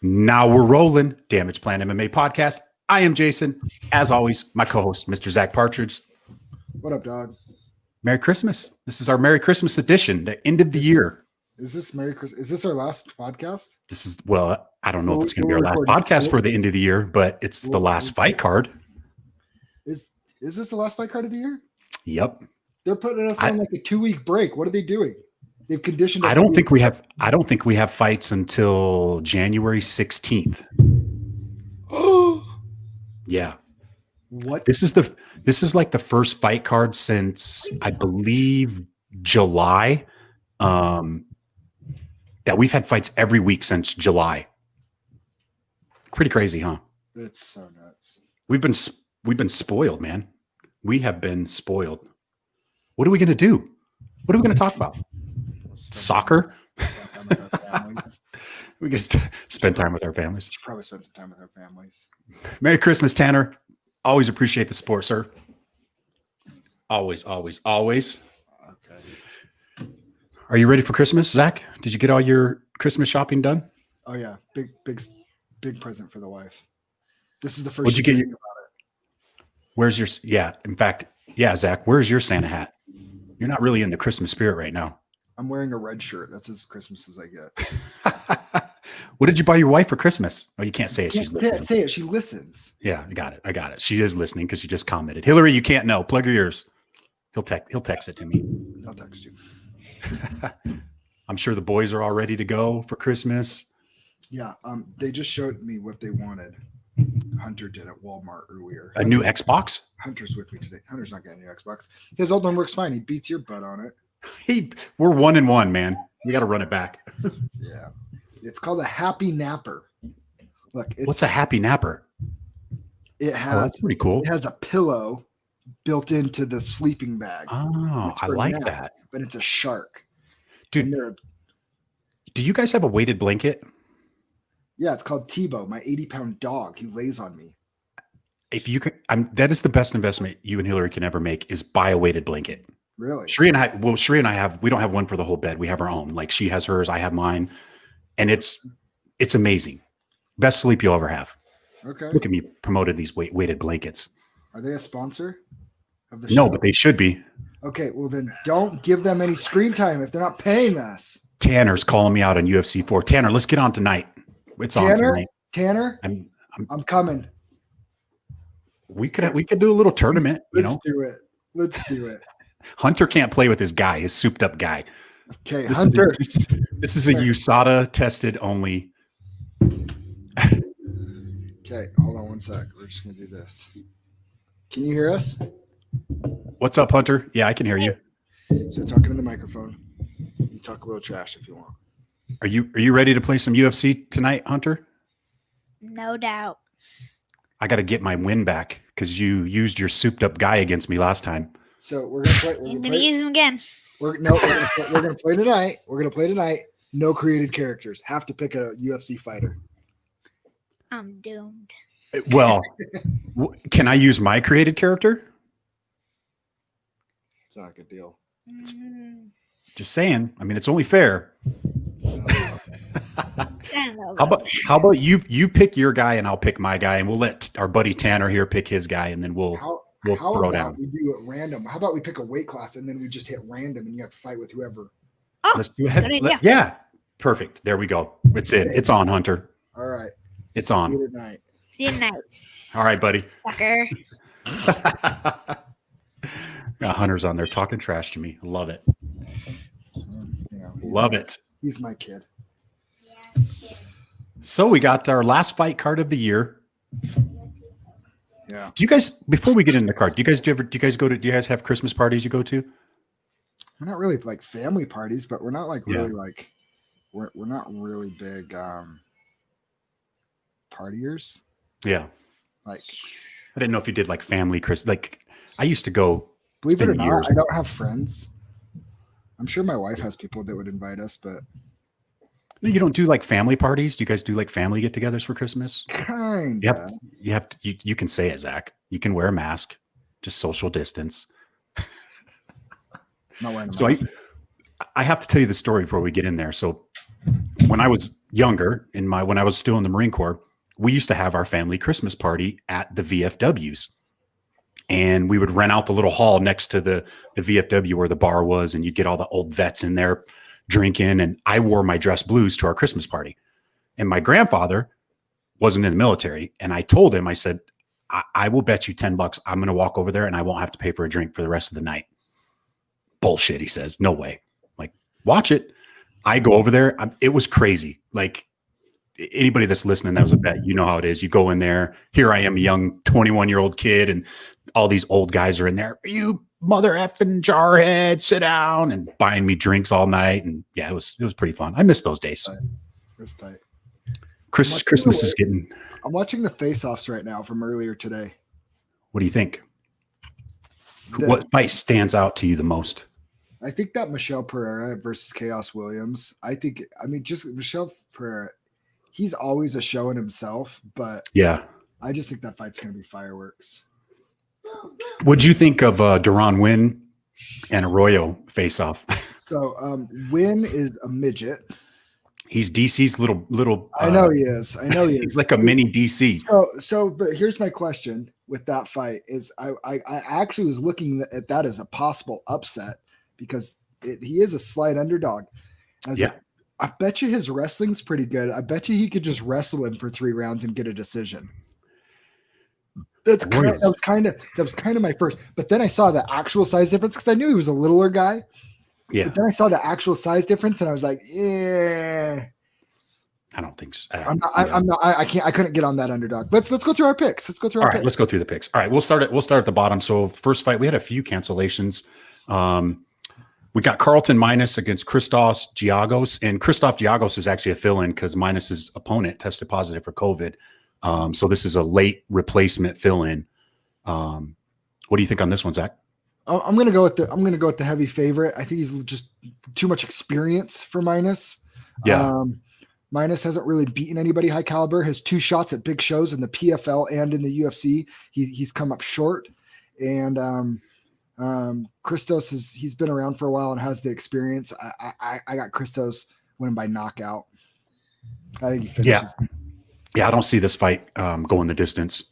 Now we're rolling. Damage Plan MMA podcast. I am Jason. As always, my co-host, Mr. Zack Partridge. What up, dog? Merry Christmas. This is our Merry Christmas edition, the end of the year. Is this Merry Christmas? Is this our last podcast? This is, well, I don't know if it's going to be our last podcast for the end of the year, but it's the last fight card. Is this the last fight card of the year? Yep. They're putting us on like a 2-week break. What are they doing? They've conditioned us. I don't think we have fights until January 16th. Oh. Yeah. What? This is like the first fight card since I believe July. That we've had fights every week since July. Pretty crazy, huh? It's so nuts. We've been spoiled, man. We have been spoiled. What are we going to do? What are we going to talk about? Soccer? We can spend time with our families. Should probably spend some time with our families. Merry Christmas, Tanner. Always appreciate the support, sir. Always, always, always. Okay. Are you ready for Christmas, Zach? Did you get all your Christmas shopping done? Oh yeah, big present for the wife. This is the first. What'd you get? Where's your? Yeah, in fact, yeah, Zach. Where's your Santa hat? You're not really in the Christmas spirit right now. I'm wearing a red shirt. That's as Christmas as I get. What did you buy your wife for Christmas? Oh, you can't say it. She's listening. Say it. She listens. Yeah, I got it. She is listening because she just commented. Hilary, you can't know. Plug your ears. He'll text it to me. I'll text you. I'm sure the boys are all ready to go for Christmas. Yeah. They just showed me what they wanted. Hunter did at Walmart earlier. A new Xbox? Hunter's with me today. Hunter's not getting a new Xbox. His old one works fine. He beats your butt on it. We're 1-1, man. We got to run it back. Yeah. It's called a Happy Napper. Look, what's a Happy Napper? It has that's pretty cool. It has a pillow built into the sleeping bag. Oh, I like naps, that. But it's a shark. Dude, do you guys have a weighted blanket? Yeah, it's called Tebow, my 80-pound dog. He lays on me. If you can, that is the best investment you and Hilary can ever make is buy a weighted blanket. Really? Sheree and I we don't have one for the whole bed. We have our own. Like she has hers, I have mine. And it's amazing. Best sleep you'll ever have. Okay. Look at me promoted these weighted blankets. Are they a sponsor of the show? No, but they should be. Okay, well then don't give them any screen time if they're not paying us. Tanner's calling me out on UFC 4. Tanner, let's get on tonight. It's on tonight. Tanner, I'm coming. We could do a little tournament. Let's do it. Hunter can't play with his guy, his souped up guy. Okay, Hunter. This is a USADA tested only. Okay, hold on one sec. We're just gonna do this. Can you hear us? What's up, Hunter? Yeah, I can hear you. So talking to the microphone. You talk a little trash if you want. Are you ready to play some UFC tonight, Hunter? No doubt. I got to get my win back because you used your souped up guy against me last time. So we're gonna play. You're gonna use him again. We're gonna play tonight. We're gonna play tonight. No created characters. Have to pick a UFC fighter. I'm doomed. Well, can I use my created character? It's not a good deal. Just saying. I mean, it's only fair. How about you pick your guy and I'll pick my guy, and we'll let our buddy Tanner here pick his guy, and then we'll throw down. We do it random. How about we pick a weight class and then we just hit random and you have to fight with whoever. Oh, let's do it. Yeah, perfect. There we go. It's in. It's on, Hunter. All right. It's on. See you tonight. See you tonight. All right, buddy. Sucker. Hunter's on there talking trash to me. Love it. Love it. He's my kid. So we got our last fight card of the year. Yeah. Do you guys, before we get into the card, do you guys have Christmas parties you go to? We're not really like family parties, but we're not like really like we're not really big partiers. Yeah. Like I didn't know if you did like family Chris. Like I used to go. Believe it or not, I don't have friends. I'm sure my wife has people that would invite us, but no, you don't do like family parties. Do you guys do like family get-togethers for Christmas? Kinda. You can say it, Zach. You can wear a mask, just social distance. Not wearing a So mask. I have to tell you the story before we get in there. So when I was younger, when I was still in the Marine Corps, we used to have our family Christmas party at the VFWs. And we would rent out the little hall next to the VFW where the bar was, and you'd get all the old vets in there drinking. And I wore my dress blues to our Christmas party. And my grandfather wasn't in the military. And I told him, I said, I will bet you $10 I'm going to walk over there and I won't have to pay for a drink for the rest of the night. Bullshit, he says. No way. Like, watch it. I go over there. It was crazy. Like, anybody that's listening, that was a bet. You know how it is. You go in there. Here I am, a young 21-year-old kid, and all these old guys are in there. You mother effing jarhead, sit down, and buying me drinks all night. And yeah, it was pretty fun. I miss those days. That's tight. Christmas is getting. I'm watching the face-offs right now from earlier today. What do you think? What fight stands out to you the most? I think that Michelle Pereira versus Chaos Williams. Just Michelle Pereira. He's always a show in himself, but yeah, I just think that fight's going to be fireworks. What'd you think of Duran Wynn and Arroyo face-off? So Wynn is a midget. He's DC's little. I know he is. He's like a mini DC. But here's my question with that fight: is I actually was looking at that as a possible upset because he is a slight underdog. I was like, I bet you his wrestling's pretty good. I bet you he could just wrestle him for 3 rounds and get a decision. That was kind of my first. But then I saw the actual size difference because I knew he was a littler guy. Yeah. But then I saw the actual size difference and I was like, yeah. I don't think so. I couldn't get on that underdog. Let's go through our picks. Let's go through our picks. Let's go through the picks. All right, we'll start at the bottom. So first fight, we had a few cancellations. We got Carlton Minus against Christos Giagos, and Christoph Giagos is actually a fill-in because Minus's opponent tested positive for COVID. So this is a late replacement fill-in. What do you think on this one, Zach? I'm gonna go with the heavy favorite. I think he's just too much experience for Minus. Yeah. Minus hasn't really beaten anybody high caliber. His 2 shots at big shows in the PFL and in the UFC, he's come up short. And Christos he's been around for a while and has the experience. I got Christos winning by knockout. I think he finishes. Yeah, I don't see this fight going the distance.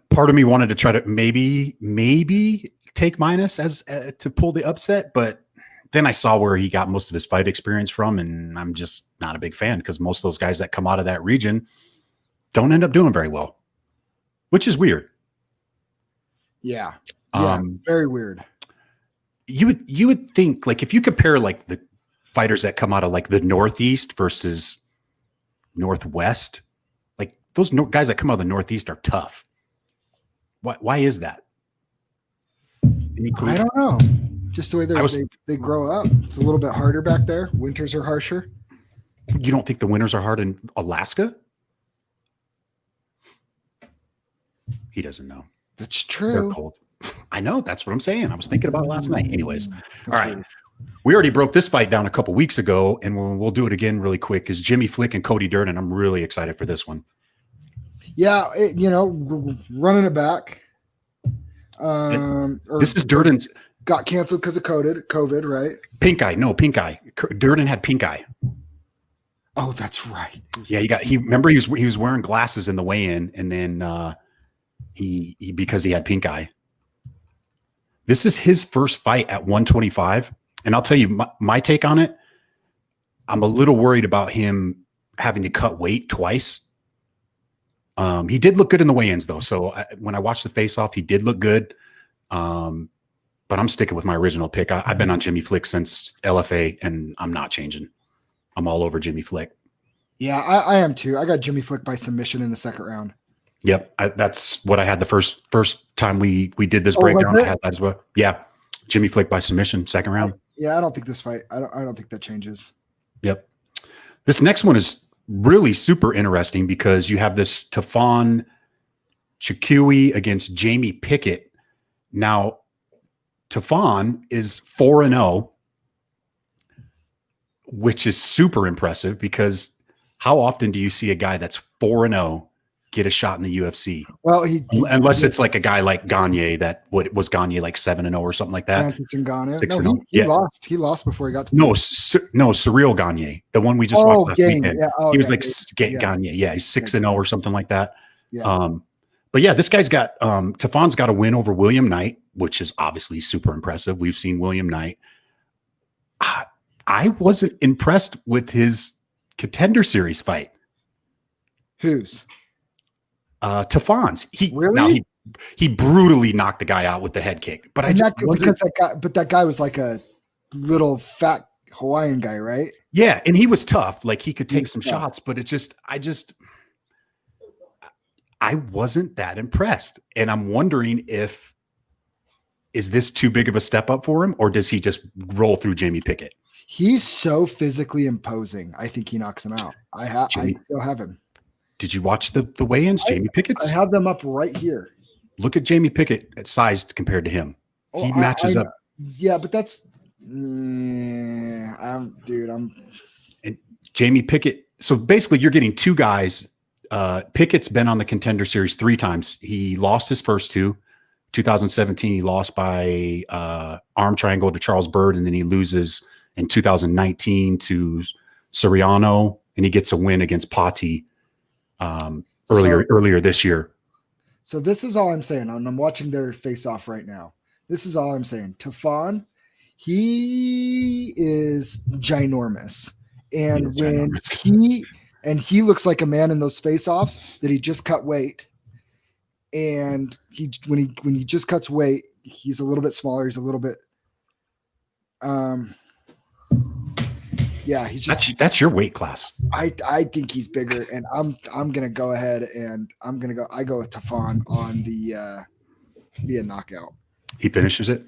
Part of me wanted to try to maybe take Minus as to pull the upset, but then I saw where he got most of his fight experience from, and I'm just not a big fan because most of those guys that come out of that region don't end up doing very well, which is weird. Yeah. Very weird. You would think, like, if you compare like the fighters that come out of like the Northeast versus Northwest, like those guys that come out of the Northeast are tough. Why is that? I don't know. Just the way they grow up. It's a little bit harder back there. Winters are harsher. You don't think the winters are hard in Alaska? He doesn't know. That's true. They're cold. I know. That's what I'm saying. I was thinking about it last night. Anyways. That's all right. weird. We already broke this fight down a couple weeks ago, and we'll do it again really quick. Is Jimmy Flick and Cody Durden. I'm really excited for this one. Yeah, running it back. This is Durden's. Got canceled because of COVID, right? Pink eye. No, pink eye. Durden had pink eye. Oh, that's right. Yeah, he was wearing glasses in the weigh-in, and then he because he had pink eye. This is his first fight at 125, and I'll tell you my take on it. I'm a little worried about him having to cut weight twice. He did look good in the weigh-ins though, so when I watched the face-off, he did look good. But I'm sticking with my original pick. I've been on Jimmy Flick since LFA, and I'm not changing. I'm all over Jimmy Flick. Yeah, I am too. I got Jimmy Flick by submission in the second round. Yep, that's what I had the first time we did this breakdown. I had that as well. Yeah, Jimmy Flick by submission, second round. Yeah, I don't think this fight. I don't think that changes. Yep. This next one is really super interesting because you have this Tafon Chikui against Jamie Pickett. Now, Tafon is 4-0, which is super impressive because how often do you see a guy that's 4-0 get a shot in the UFC. Well, Unless it's like a guy like Gagne, that what was Gagne like 7-0 or something like that. Francis Ngannou. 6-0. No, he Yeah. lost. He lost before he got to. No, Cyril Gagne, the one we just watched last weekend. Yeah. Oh, he was yeah, like Gagne. Yeah, he's 6-0 or something like that. Yeah. But yeah, this guy's got Tafan's got a win over William Knight, which is obviously super impressive. We've seen William Knight. I wasn't impressed with his Contender Series fight. Whose? Tafan's. Really? He brutally knocked the guy out with the head kick. But that guy was like a little fat Hawaiian guy, right? Yeah, and he was tough. Like he could take some shots, but I wasn't that impressed. And I'm wondering is this too big of a step up for him, or does he just roll through Jamie Pickett? He's so physically imposing. I think he knocks him out. I still have him. Did you watch the weigh-ins? Jamie Pickett's. I have them up right here. Look at Jamie Pickett at sized compared to him. He matches up. Yeah, but that's And Jamie Pickett. So basically, you're getting two guys. Pickett's been on the Contender Series 3 times. He lost his first two. 2017, he lost by arm triangle to Charles Byrd, and then he loses in 2019 to Soriano, and he gets a win against Patti earlier this year. So this is all I'm saying. I'm watching their face off right now. This is all I'm saying. Tafon, he is ginormous. And he looks like a man in those face-offs that he just cut weight. And when he just cuts weight, he's a little bit smaller. He's a little bit he's just that's your weight class. I think he's bigger, and I'm gonna go ahead and I go with Tafon on the via knockout. He finishes it.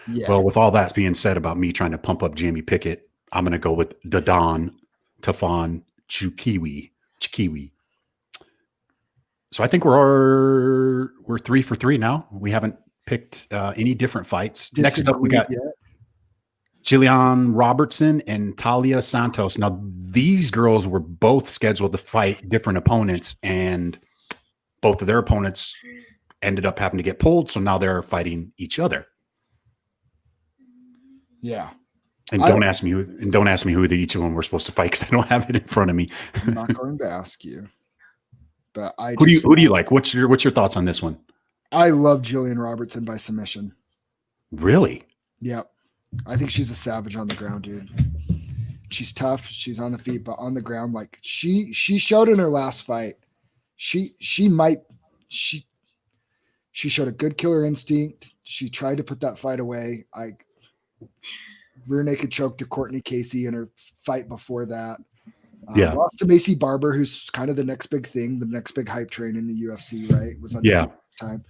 Yeah. Well, with all that being said about me trying to pump up Jamie Pickett, I'm gonna go with the Don Tafon Chukiwi. So I think we're 3 for 3 now. We haven't picked any different fights. Next up, we got Jillian Robertson and Talia Santos. Now, these girls were both scheduled to fight different opponents, and both of their opponents ended up having to get pulled. So now they're fighting each other. Yeah. And don't ask me who each of them were supposed to fight, because I don't have it in front of me. I'm not going to ask you. But who do you like? What's your thoughts on this one? I love Jillian Robertson by submission. Really? Yep. I think she's a savage on the ground, dude. She's tough. She's on the feet, but on the ground, like she showed in her last fight. She showed a good killer instinct. She tried to put that fight away. Rear naked choke to Courtney Casey in her fight before that. Lost to Macy Barber, who's kind of the next big thing, the next big hype train in the UFC, right? Was on time.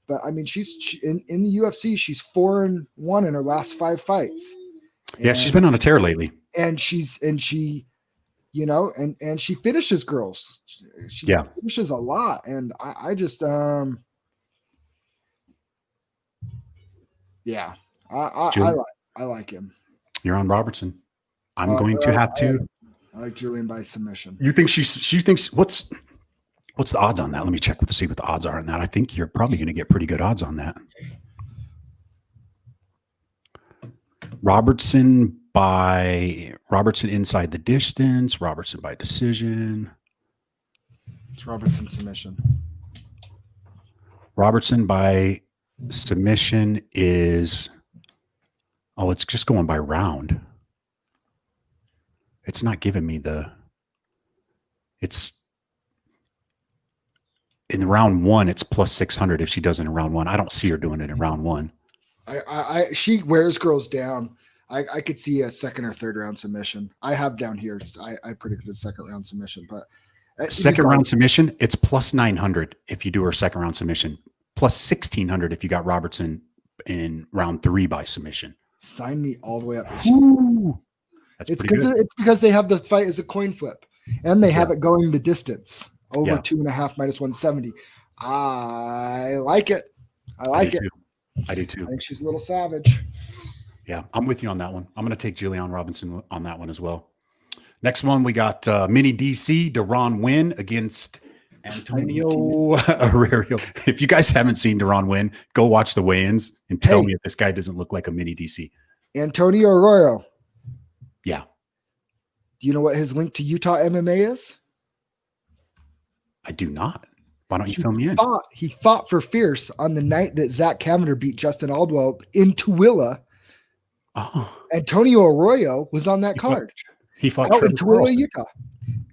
But I mean, she's in the UFC, she's 4-1 in her last 5 fights. Yeah, she's been on a tear lately. And she finishes girls. She finishes a lot. And I just I like him. You're on Robertson. I'm going to have to. I like Julian by submission. You think she thinks what's the odds on that? Let me check to see what the odds are on that. I think you're probably going to get pretty good odds on that. Robertson inside the distance. Robertson by decision. It's Robertson submission. Robertson by submission is. Oh, it's just going by round. It's not giving me it's in round 1, it's plus 600 if she does it in round 1. I don't see her doing it in round 1. She wears girls down. I could see a second or third round submission. I have down here. I predicted a second round submission, but second round submission, it's plus 900 if you do her second round submission, plus 1600 if you got Robertson in round 3 by submission. Sign me all the way up. It's because they have the fight as a coin flip, and they have it going the distance over 2.5 minus 170. I like it. I do too. I think she's a little savage. Yeah, I'm with you on that one. I'm going to take Jillian Robinson on that one as well. Next one, we got Mini DC, Deron Wynn against Antonio Arroyo. If you guys haven't seen Deron Wynn, go watch the weigh-ins and tell me if this guy doesn't look like a Mini DC. Antonio Arroyo. Yeah. Do you know what his link to Utah MMA is? I do not. Why don't you fill me in? He fought for Fierce on the night that Zack Cavender beat Justin Aldwell in Tooele. Oh. Antonio Arroyo was on that card. He fought out in Tooele, Utah.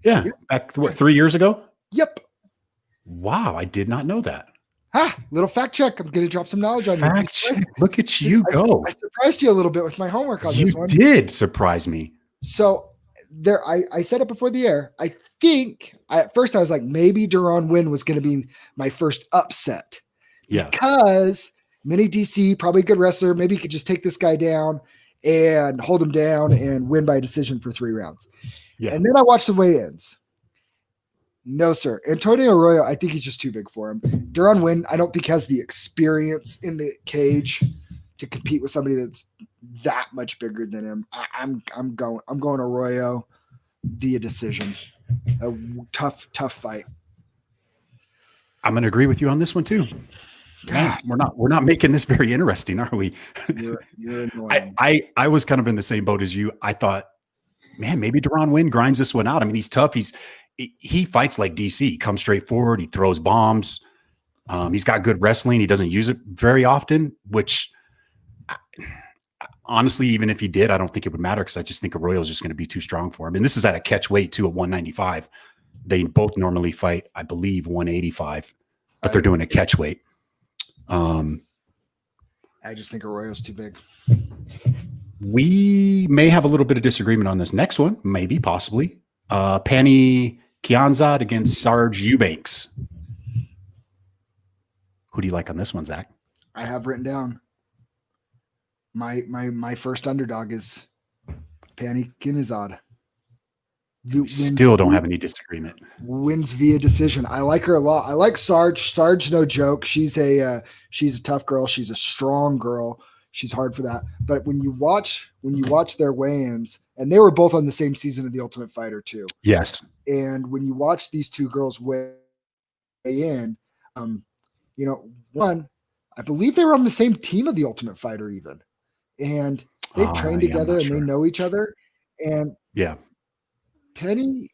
Yeah. Back, 3 years ago? Yep. Wow. I did not know that. Little fact check. I'm going to drop some knowledge on you. Fact check. Look at you go. I surprised you a little bit with my homework on this one. You did surprise me. So I said it before the air. I think at first I was like, maybe Deron Wynn was going to be my first upset. Yeah. Because Mini DC, probably a good wrestler. Maybe he could just take this guy down and hold him down and win by decision for 3 rounds. Yeah. And then I watched the weigh-ins. No, sir. Antonio Arroyo, I think he's just too big for him. Deron Wynn, I don't think has the experience in the cage to compete with somebody that's that much bigger than him. I'm going Arroyo via decision. A tough fight. I'm going to agree with you on this one too. Man, we're not making this very interesting, are we? You're annoying. I was kind of in the same boat as you. I thought, man, maybe Deron Wynn grinds this one out. I mean, he's tough. He fights like DC. He comes straight forward. He throws bombs. He's got good wrestling. He doesn't use it very often, which honestly, even if he did, I don't think it would matter because I just think Arroyo is just going to be too strong for him. And this is at a catch weight too, at 195. They both normally fight, I believe, 185, but they're doing a catch weight. I just think Arroyo's too big. We may have a little bit of disagreement on this next one, maybe, possibly. Pannie Kianzad against Sarge Eubanks. Who do you like on this one, Zach? I have written down my first underdog is Pannie Kianzad. Still don't have any disagreement. Wins via decision. I like her a lot. I like Sarge. Sarge, no joke. She's a tough girl. She's a strong girl. She's hard for that. But when you watch their weigh-ins, and they were both on the same season of The Ultimate Fighter too. Yes. And when you watch these two girls weigh in, one, I believe they were on the same team of The Ultimate Fighter even, and they've trained together and they know each other. And yeah. Penny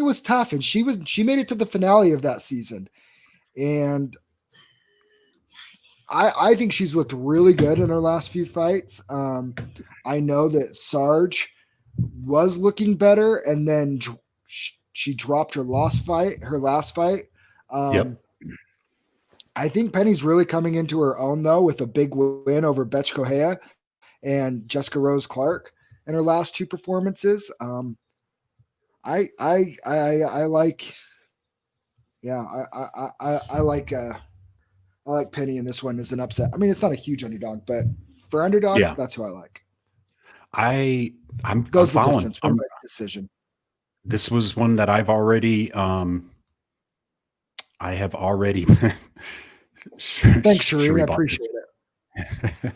was tough, and she made it to the finale of that season. And I think she's looked really good in her last few fights. I know that Sarge was looking better, and then she dropped her last fight. Yep. I think Penny's really coming into her own though, with a big win over Betch Correa and Jessica Rose Clark in her last 2 performances. I like Penny in this one as an upset. I mean, it's not a huge underdog, but for underdogs, that's who I like. I'm goes the following. distance. One by decision. This was one that I've already. I have already. Thanks, Sheree. I appreciate it.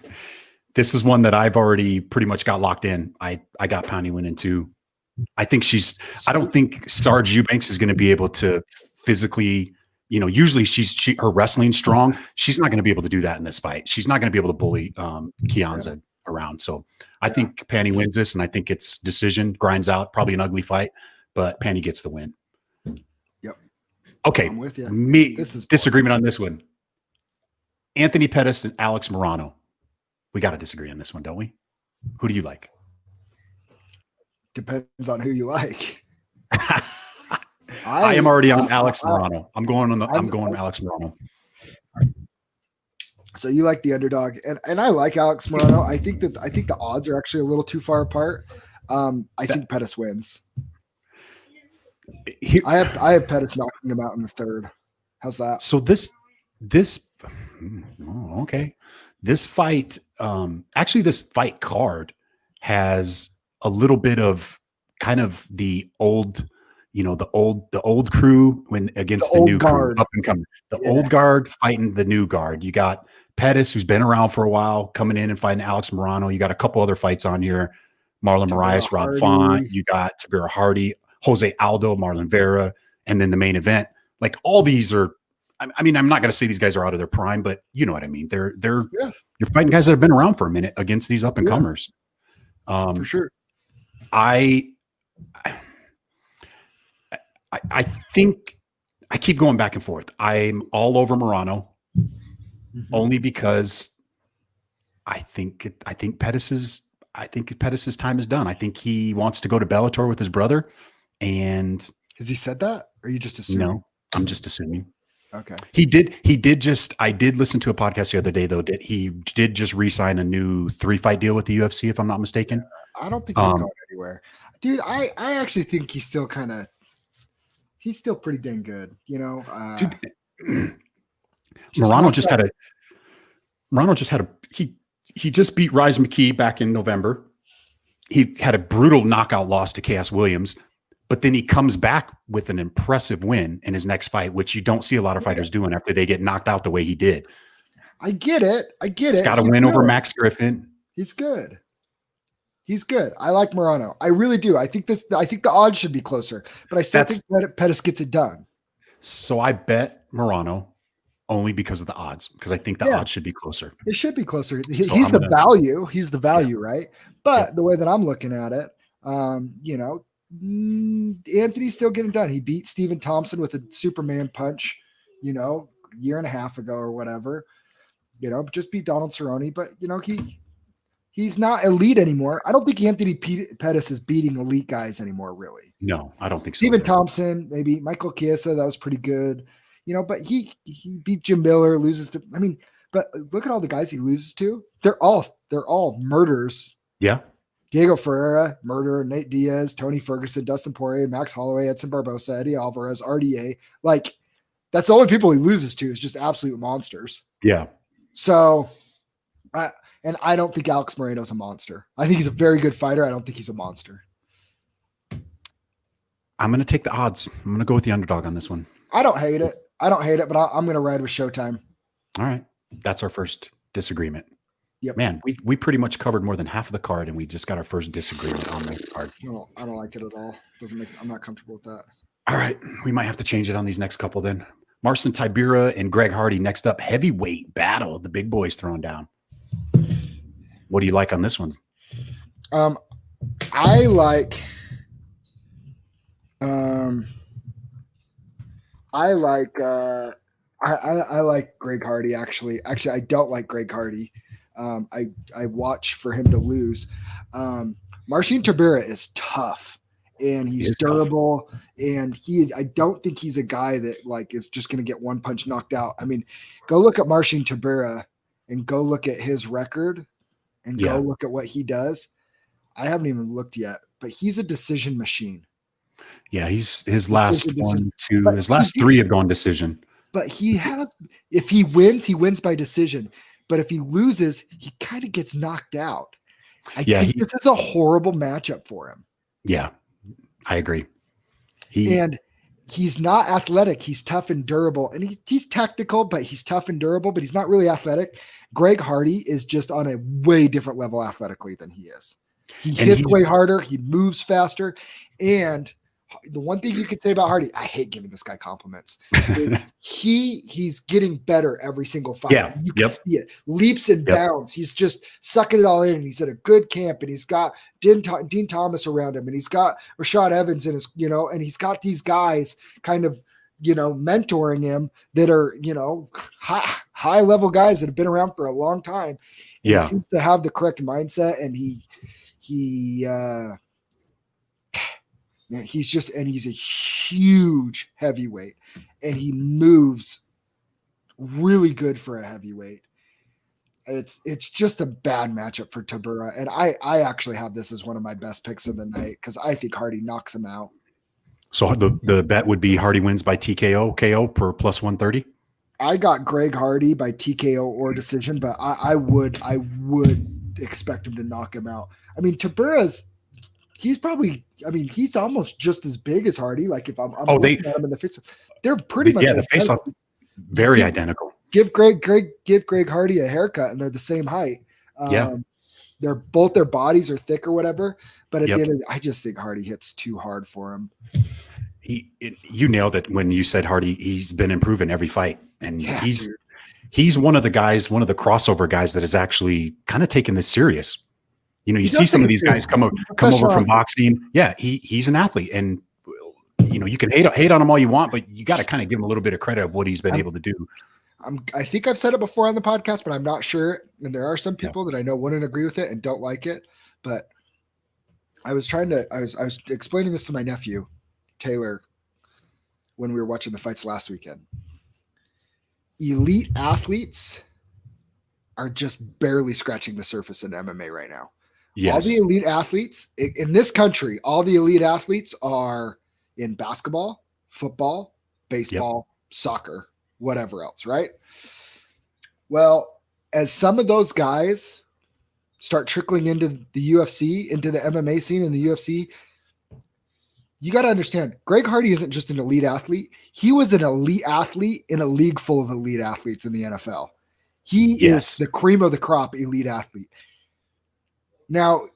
This is one that I've already pretty much got locked in. I got Poundy winning too. I think I don't think Sarge Eubanks is going to be able to physically, usually her wrestling's strong. She's not going to be able to do that in this fight. She's not going to be able to bully Kianza around. So I think Pannie wins this, and I think it's decision, grinds out, probably an ugly fight, but Pannie gets the win. Yep. Okay. I'm with you. This is disagreement on this one. Anthony Pettis and Alex Morano. We got to disagree on this one, don't we? Who do you like? Depends on who you like. I am already on Alex Morano. I'm going Alex Morano. So you like the underdog, and I like Alex Morano. I think the odds are actually a little too far apart. I think Pettis wins. I have Pettis knocking him out in the 3rd. How's that? So okay. This fight, this fight card has a little bit of kind of the old, the old crew against the new crew, up and coming. The old guard fighting the new guard. You got Pettis, who's been around for a while, coming in and fighting Alex Morano. You got a couple other fights on here. Marlon Tabora Moraes, Rob Hardy. Font. You got Tabora Hardy, Jose Aldo, Marlon Vera, and then the main event. Like all these are. I mean, I'm not going to say these guys are out of their prime, but you know what I mean. They're Yeah. You're fighting guys that have been around for a minute against these up and comers. For sure. I think I keep going back and forth. I'm all over Morano only because I think Pettis' time is done. I think he wants to go to Bellator with his brother. And has he said that? Or are you just assuming? No, I'm just assuming. Okay. He did just, I did listen to a podcast the other day though. He did just re-sign a new 3-fight deal with the UFC, if I'm not mistaken. I don't think he's going anywhere. Dude, I actually think he's still pretty dang good, you know. Morano just had a he just beat Rise McKee back in November. He had a brutal knockout loss to Chaos Williams, but then he comes back with an impressive win in his next fight, which you don't see a lot of fighters doing after they get knocked out the way he did. I get it. He's got a win over Max Griffin. He's good. I like Morano. I really do. I think the odds should be closer, but I still think Pettis gets it done. So I bet Morano only because of the odds, because I think the odds should be closer. It should be closer. He's the value. He's the value, right? But the way that I'm looking at it, you know, Anthony's still getting done. He beat Stephen Thompson with a Superman punch, you know, a year and a half ago or whatever. You know, just beat Donald Cerrone, but you know, he's not elite anymore. I don't think Anthony Pettis is beating elite guys anymore, really. No, I don't think so. Stephen Thompson, maybe Michael Chiesa, that was pretty good. You know, but he beat Jim Miller, loses to, I mean, but look at all the guys he loses to. They're all murders. Yeah. Diego Ferreira, murderer, Nate Diaz, Tony Ferguson, Dustin Poirier, Max Holloway, Edson Barbosa, Eddie Alvarez, RDA. Like, that's the only people he loses to is just absolute monsters. Yeah. So, and I don't think Alex Moreno's a monster. I think he's a very good fighter. I don't think he's a monster. I'm going to take the odds. I'm going to go with the underdog on this one. I don't hate it, but I'm going to ride with Showtime. All right. That's our first disagreement. Yep. Man, we pretty much covered more than half of the card, and we just got our first disagreement on the card. I don't like it at all. I'm not comfortable with that. All right. We might have to change it on these next couple then. Marcin Tybura and Greg Hardy next up. Heavyweight battle. The big boys thrown down. What do you like on this one? I like Greg Hardy. Actually, I don't like Greg Hardy. I watch for him to lose. Marcin Tybura is tough and he's durable, and I don't think he's a guy that like is just going to get one punch knocked out. I mean, go look at Marcin Tybura and go look at his record and go look at what he does. I haven't even looked yet, but he's a decision machine. Yeah, his last three have gone decision. But if he wins by decision. But if he loses, he kind of gets knocked out. I think this is a horrible matchup for him. Yeah, I agree. And he's not athletic. He's tough and durable. And he's tactical, but he's tough and durable, but he's not really athletic. Greg Hardy is just on a way different level athletically than he is. He hits way harder. He moves faster. And the one thing you could say about Hardy, I hate giving this guy compliments. He's getting better every single fight. Yeah. You can see it. Leaps and bounds. He's just sucking it all in. And he's at a good camp, and he's got Dean Thomas around him, and he's got Rashad Evans in his, you know, and he's got these guys kind of, you know, mentoring him that are, you know, high level guys that have been around for a long time. And he seems to have the correct mindset, and he's a huge heavyweight, and he moves really good for a heavyweight. It's just a bad matchup for Tybura, and I actually have this as one of my best picks of the night because I think Hardy knocks him out. So the bet would be Hardy wins by TKO KO per plus 130. I got Greg Hardy by TKO or decision, but I would expect him to knock him out. I mean, he's almost just as big as Hardy. Like if I'm looking at him in the face, they're pretty much the face off identical. Give Greg Hardy a haircut, and they're the same height. both their bodies are thick or whatever. But at Yep. the end of I just think Hardy hits too hard for him. You nailed it when you said Hardy. He's been improving every fight, and Yeah, he's one of the crossover guys that is actually kind of taking this serious. You know, you He see does some take of it these guys serious. come over Professional from athlete. boxing. Yeah, he's an athlete, and you know, you can hate on him all you want, but you got to kind of give him a little bit of credit of what he's been able to do. I think I've said it before on the podcast, but I'm not sure. And there are some people that I know wouldn't agree with it and don't like it. But I was explaining this to my nephew, Taylor, when we were watching the fights last weekend. Elite athletes are just barely scratching the surface in MMA right now. Yes. All the elite athletes in this country, all the elite athletes are in basketball, football, baseball, soccer, whatever else, right? Well, as some of those guys start trickling into the UFC, into the MMA scene in the UFC, you got to understand, Greg Hardy isn't just an elite athlete. He was an elite athlete in a league full of elite athletes in the NFL. He is the cream of the crop elite athlete. Now,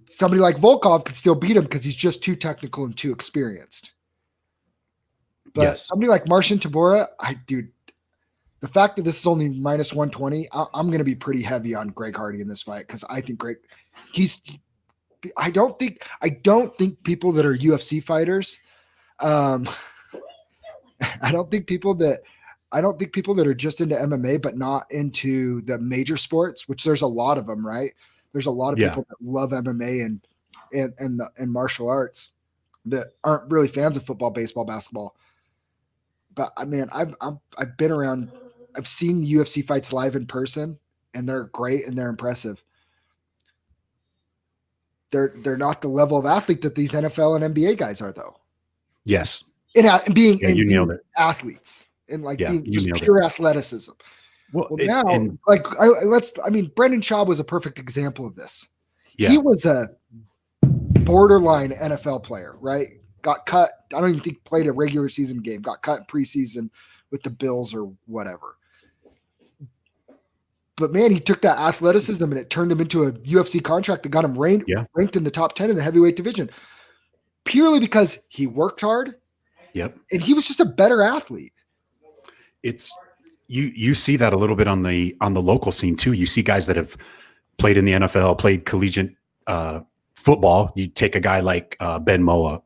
somebody like Volkov could still beat him because he's just too technical and too experienced. But somebody like Marcin Tybura, the fact that this is only minus 120, I'm going to be pretty heavy on Greg Hardy in this fight because I think I don't think people that are UFC fighters, I don't think people that are just into MMA but not into the major sports, which there's a lot of them, right? There's a lot of people that love MMA and martial arts that aren't really fans of football, baseball, basketball. But I mean, I've been around. I've seen UFC fights live in person, and they're great and they're impressive. They're not the level of athlete that these NFL and NBA guys are, though. Yes, and being nailed it. Athletes and being just nailed pure athleticism. Well, Brendan Schaub was a perfect example of this. Yeah. He was a borderline NFL player, right? Got cut. I don't even think played a regular season game. Got cut preseason with the Bills or whatever. But man, he took that athleticism and it turned him into a UFC contract that got him ranked in the top 10 in the heavyweight division, purely because he worked hard. Yep. And he was just a better athlete. It's you see that a little bit on the local scene too. You see guys that have played in the NFL, played collegiate football. You take a guy like Ben Moa,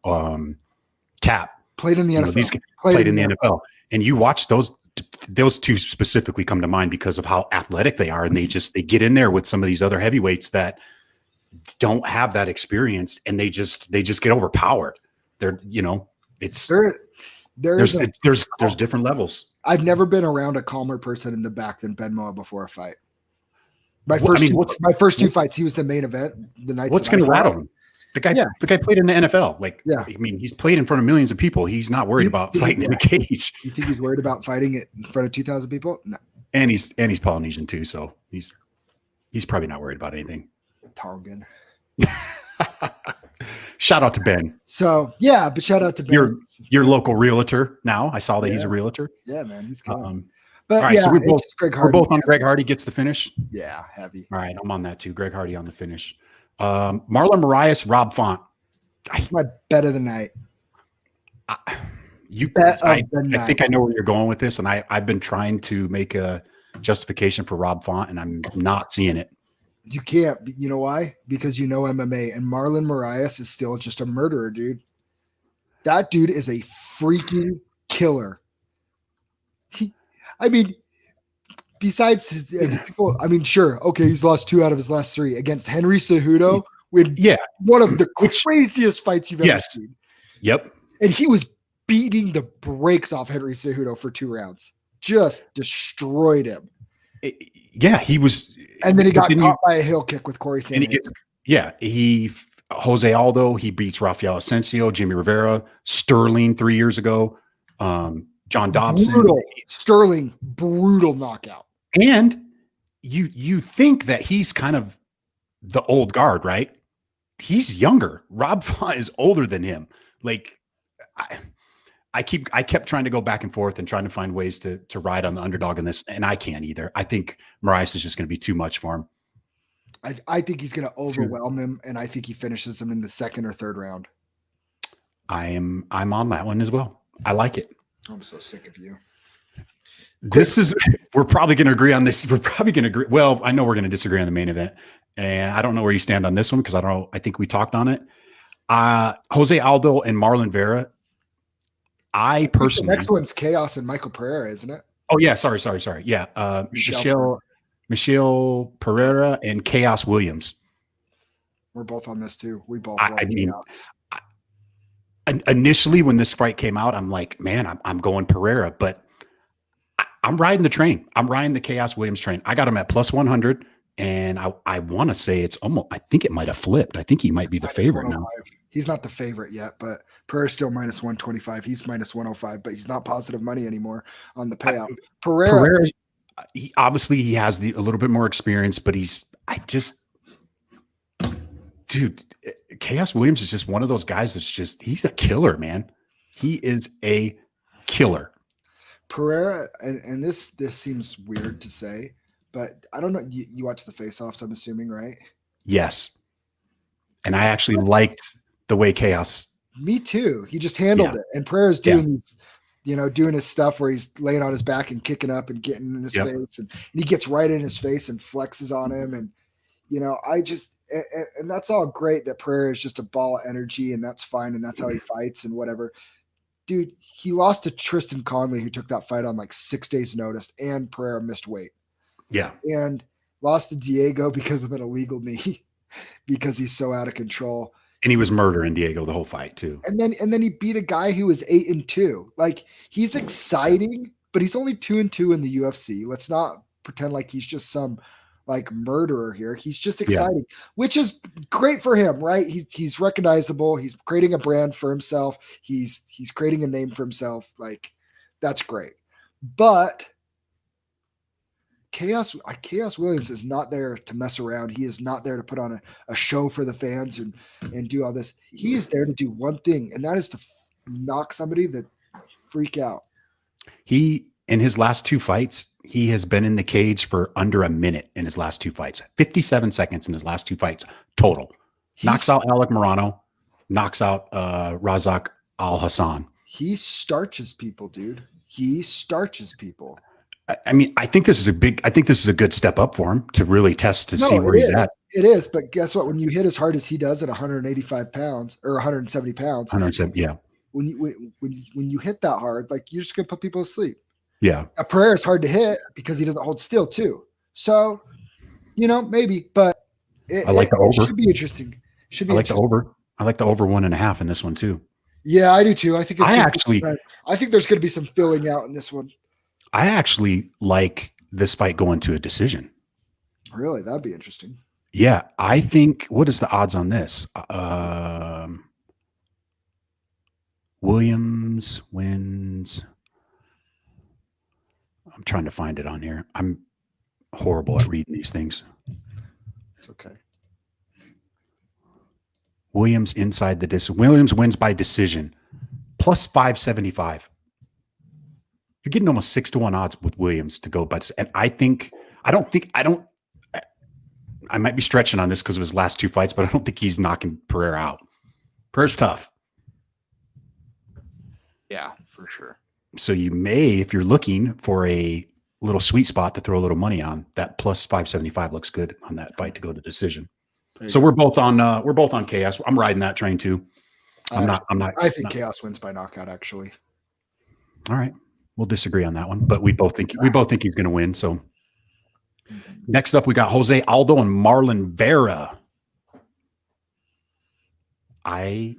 Tap, played in the NFL. These played in the NFL, and you watch those two specifically come to mind because of how athletic they are, and they get in there with some of these other heavyweights that don't have that experience, and they just get overpowered. There's different levels. I've never been around a calmer person in the back than Ben Moa before a fight. My first two fights, he was the main event. What's going to rattle him? The guy played in the NFL. I mean, he's played in front of millions of people. He's not worried about fighting in a cage. You think he's worried about fighting it in front of 2,000 people? No. And he's Polynesian too, so he's probably not worried about anything. Tongan. Shout out to Ben. So but shout out to Ben. Your local realtor now. I saw that he's a realtor. Yeah, man, he's good. But all right, so we're both on Greg Hardy gets the finish. Yeah, heavy. All right, I'm on that too. Greg Hardy on the finish. Marlon Moraes, Rob Font. My bet of the night. I think I know where you're going with this, and I've been trying to make a justification for Rob Font, and I'm not seeing it. You can't. You know why? Because you know MMA, and Marlon Moraes is still just a murderer, dude. That dude is a freaking killer. Besides his people, sure, okay, he's lost 2 out of his last 3 against Henry Cejudo. One of the craziest fights you've ever seen. Yep. And he was beating the brakes off Henry Cejudo for 2 rounds. Just destroyed him. He was. And then he got caught by a heel kick with Corey Sanders. Jose Aldo, he beats Rafael Asensio, Jimmy Rivera, Sterling 3 years ago, John Dobson. Brutal knockout. And you think that he's kind of the old guard, right? He's younger. Rob Font is older than him. I kept trying to go back and forth and trying to find ways to ride on the underdog in this, and I can't either. I think Moraes is just going to be too much for him. I think he's going to overwhelm him, and I think he finishes him in the second or third round. I'm on that one as well. I like it. I'm so sick of you. We're probably going to agree on this. We're probably going to agree. Well, I know we're going to disagree on the main event, and I don't know where you stand on this one because I think we talked on it. Jose Aldo and Marlon Vera. I personally, the next one's Chaos and Michael Pereira, isn't it? Oh yeah, sorry. Yeah, Michelle Pereira and Chaos Williams. We're both on this too. We both. I mean, initially when this fight came out, I'm like, man, I'm going Pereira, but I'm riding the train. I'm riding the Chaos Williams train. I got him at plus 100, and I want to say it's almost. I think it might have flipped. I think he might be the favorite now. He's not the favorite yet, but Pereira's still minus 125. He's minus 105, but he's not positive money anymore on the payout. Pereira, he has a little bit more experience, but dude, Chaos Williams is just one of those guys he's a killer, man. He is a killer. Pereira, and this seems weird to say, but I don't know. You watch the face-offs, I'm assuming, right? Yes. And I actually liked the way Chaos. Me too. He just handled it. And Pereira's doing doing his stuff where he's laying on his back and kicking up and getting in his face, and he gets right in his face and flexes on him. And and that's all great that Pereira is just a ball of energy, and that's fine, and that's how he fights and whatever. Dude, he lost to Tristan Conley, who took that fight on like 6 days' notice, and Pereira missed weight. Yeah. And lost to Diego because of an illegal knee because he's so out of control. And he was murdering Diego the whole fight too. And then he beat a guy who was 8-2. Like, he's exciting, but he's only 2-2 in the UFC. Let's not pretend like he's just some like murderer here. He's just exciting, which is great for him, right? He's recognizable. He's creating a brand for himself. He's creating a name for himself. Like, that's great. But Chaos Williams is not there to mess around. He is not there to put on a show for the fans and do all this. He is there to do one thing, and that is to knock somebody that freak out. In his last 2 fights, he has been in the cage for under a minute in his last 2 fights. 57 seconds in his last 2 fights total. Knocks out Alec Morano, knocks out Razak Al Hassan. He starches people, dude. He starches people. I mean, I think this is a good step up for him to really test to see where he's at. It is, but guess what? When you hit as hard as he does at 185 pounds or 170 pounds, 170, yeah. When you hit that hard, like, you're just gonna put people to sleep. Yeah. A Pereira is hard to hit because he doesn't hold still too. So, maybe, but I like the over. It should be interesting. I like the over. I like the over 1.5 in this one too. Yeah, I do too. I think I think there's going to be some filling out in this one. I actually like this fight going to a decision. Really? That'd be interesting. Yeah. I think, what is the odds on this? Williams wins. I'm trying to find it on here. I'm horrible at reading these things. It's okay. Williams inside the decision. Williams wins by decision. Plus 575. You're getting almost 6-1 odds with Williams to go by. And I might be stretching on this because of his last 2 fights, but I don't think he's knocking Pereira out. Pereira's tough. Yeah, for sure. So you may, if you're looking for a little sweet spot to throw a little money on, that plus 575 looks good on that fight to go to decision. So we're both on Chaos. I'm riding that train too. I think Chaos wins by knockout, actually. All right. We'll disagree on that one, but we both think he's going to win. So next up, we got Jose Aldo and Marlon Vera. I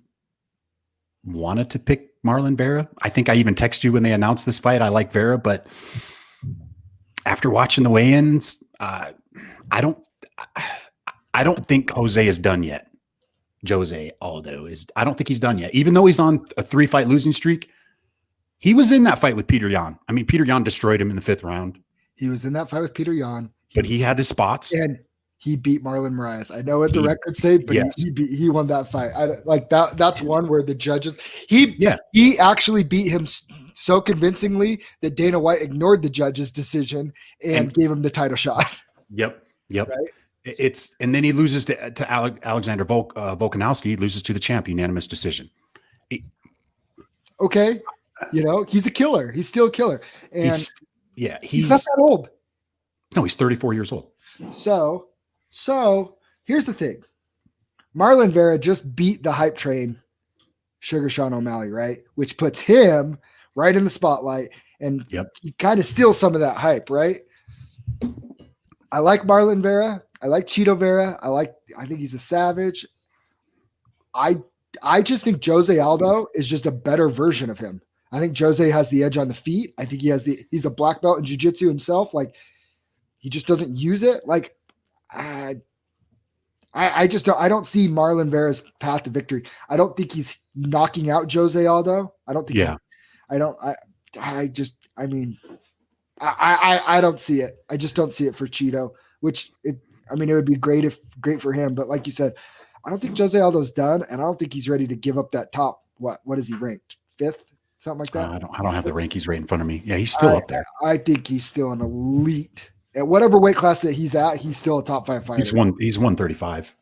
wanted to pick Marlon Vera. I think I even texted you when they announced this fight. I like Vera, but after watching the weigh-ins, I don't think Jose is done yet. Jose Aldo I don't think he's done yet. Even though he's on a 3-fight losing streak, he was in that fight with Peter Yan. I mean, Peter Yan destroyed him in the 5th round. He was in that fight with Peter Yan. But he had his spots. And he beat Marlon Moraes. I know what the records say, but he won that fight. That's one where the judges he actually beat him so convincingly that Dana White ignored the judge's decision and gave him the title shot. Yep. Right? And then he loses to Alexander Volkanovski. He loses to the champ, unanimous decision. Okay, he's a killer. He's still a killer, and he's not that old. No, he's 34 years old. So here's the thing: Marlon Vera just beat the hype train, Sugar Sean O'Malley, right? Which puts him right in the spotlight, and he kind of steals some of that hype, right? I like Marlon Vera. I like Cheeto Vera. I think he's a savage. I just think Jose Aldo is just a better version of him. I think Jose has the edge on the feet. I think he's a black belt in jiu-jitsu himself. Like, he just doesn't use it. Like, I don't see Marlon Vera's path to victory. I don't think he's knocking out Jose Aldo. I don't think. Yeah. I don't see it. I just don't see it for Cheeto, it would be great for him. But like you said, I don't think Jose Aldo's done, and I don't think he's ready to give up that top. What is he ranked? 5th? Something like that? I don't have the rankings right in front of me. Yeah, he's still up there. I think he's still an elite. At whatever weight class that he's at, he's still a top 5 fighter. He's 135.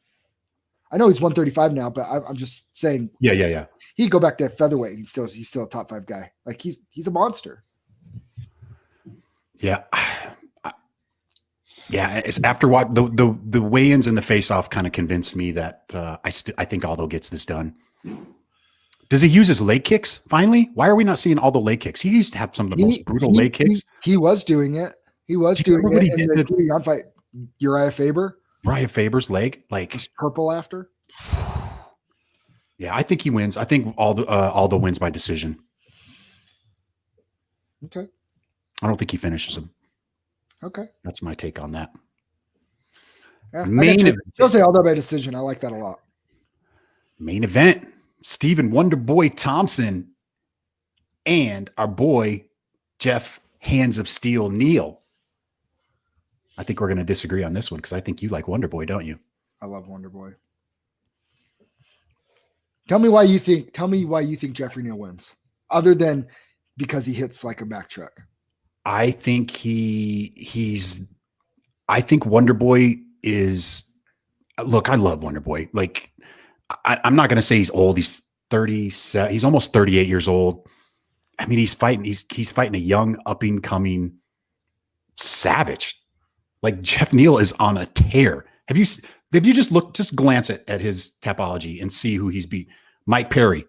I know he's 135 now, but I'm just saying. Yeah. He'd go back to featherweight. He's still a top 5 guy. Like, he's a monster. Yeah. Yeah, it's after what the weigh-ins and the face-off kind of convinced me that I think Aldo gets this done. Does he use his leg kicks finally? Why are we not seeing Aldo leg kicks? He used to have some of the most brutal leg kicks. He was doing it. He was doing it in the fight. Uriah Faber's leg, like purple after. Yeah, I think he wins. I think Aldo wins by decision. Okay. I don't think he finishes him. Okay. That's my take on that. Yeah, Jose Aldo by decision. I like that a lot. Main event: Stephen Wonderboy Thompson and our boy Jeff Hands of Steel Neal. I think we're going to disagree on this one because I think you like Wonderboy, don't you? I love Wonderboy. Tell me why you think Jeffrey Neal wins, other than because he hits like a Mack truck. I think I think Wonderboy is. Look, I love Wonderboy. Like, I'm not going to say he's old. He's 37. He's almost 38 years old. I mean, he's fighting a young, up and coming savage. Like, Jeff Neal is on a tear. Have you just glance at his Tapology and see who he's beat? Mike Perry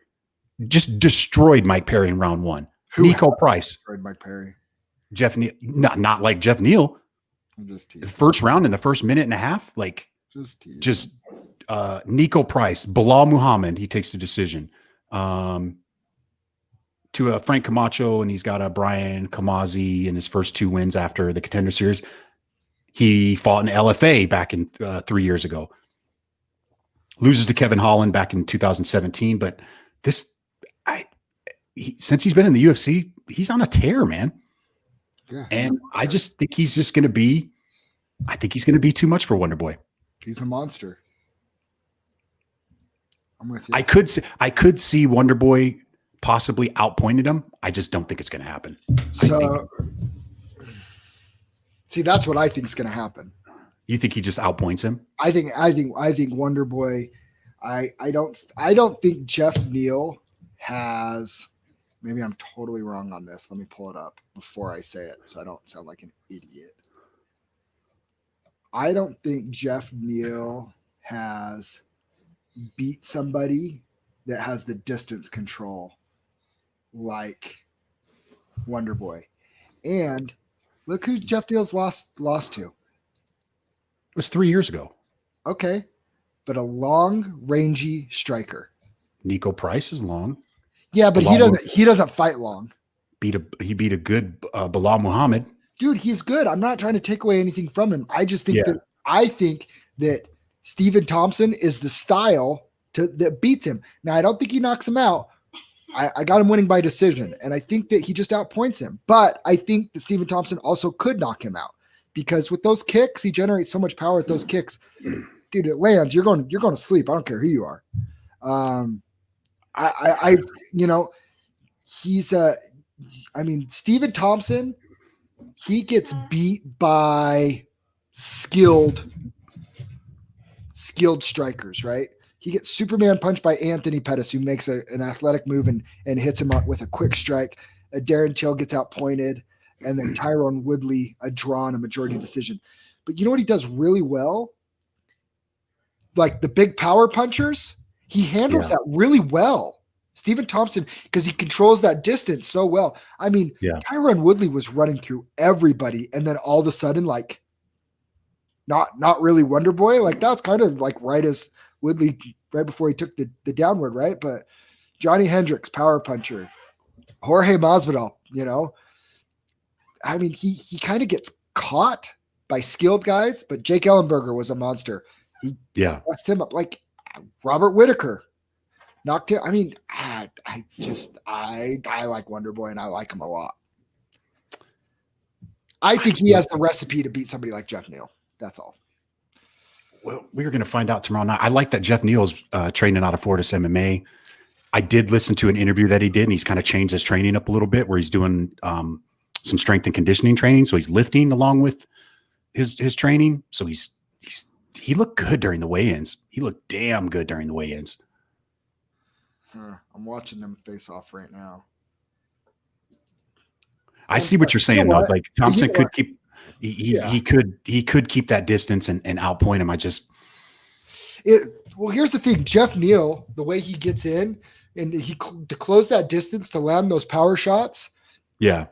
just destroyed Mike Perry in round 1. Nico Price destroyed Mike Perry. Jeff Neal, not like Jeff Neal. I'm just teasing. The first round in the first minute and a half, like just Nico Price, Bilal Muhammad, he takes the decision. To a Frank Camacho, and he's got a Brian Kamazi in his first 2 wins after the Contender Series. He fought in LFA back in 3 years ago. Loses to Kevin Holland back in 2017, but since he's been in the UFC, he's on a tear, man. Yeah, and I just think he's just going to be. I think he's going to be too much for Wonderboy. He's a monster. I'm with you. I could see Wonderboy possibly outpointed him. I just don't think it's going to happen. See, that's what I think is going to happen. You think he just outpoints him? I think Wonderboy. I don't think Jeff Neal has. Maybe I'm totally wrong on this. Let me pull it up before I say it so I don't sound like an idiot. I don't think Jeff Neal has beat somebody that has the distance control like Wonderboy. And look who Jeff Neal's lost to. It was 3 years ago. Okay. But a long, rangy striker. Nico Price is long. Yeah, but he doesn't fight long. He beat a good Bilal Muhammad. Dude, he's good. I'm not trying to take away anything from him. I just think that Stephen Thompson is the style that beats him. Now, I don't think he knocks him out. I got him winning by decision, and I think that he just outpoints him. But I think that Stephen Thompson also could knock him out because with those kicks, he generates so much power with those kicks. Dude, it lands. You're going to sleep. I don't care who you are. Stephen Thompson, he gets beat by skilled skilled strikers, right? He gets Superman punched by Anthony Pettis, who makes an athletic move and hits him up with a quick strike. Darren Till gets outpointed, and then Tyrone Woodley a draw and a majority decision. But you know what he does really well? Like the big power punchers, he handles that really well. Stephen Thompson, because he controls that distance so well. I mean, Tyrone Woodley was running through everybody, and then all of a sudden, like, not really Wonderboy. Like that's kind of like right as Woodley, right before he took the downward, right? But Johnny Hendricks, power puncher. Jorge Masvidal, you know. I mean, he kind of gets caught by skilled guys, but Jake Ellenberger was a monster. He messed him up. Like Robert Whitaker knocked him. I mean, I like Wonderboy and I like him a lot. I think he has the recipe to beat somebody like Jeff Neal. That's all. Well, we're going to find out tomorrow night. I like that Jeff Neal's training out of Fortis MMA. I did listen to an interview that he did, and he's kind of changed his training up a little bit where he's doing some strength and conditioning training. So he's lifting along with his training. So he looked good during the weigh-ins. He looked damn good during the weigh-ins. I'm watching them face off right now. I see what you're saying, though. Like Thompson could keep he could keep that distance and outpoint him. Well, here's the thing. Jeff Neal, the way he gets in and to close that distance to land those power shots. Yeah.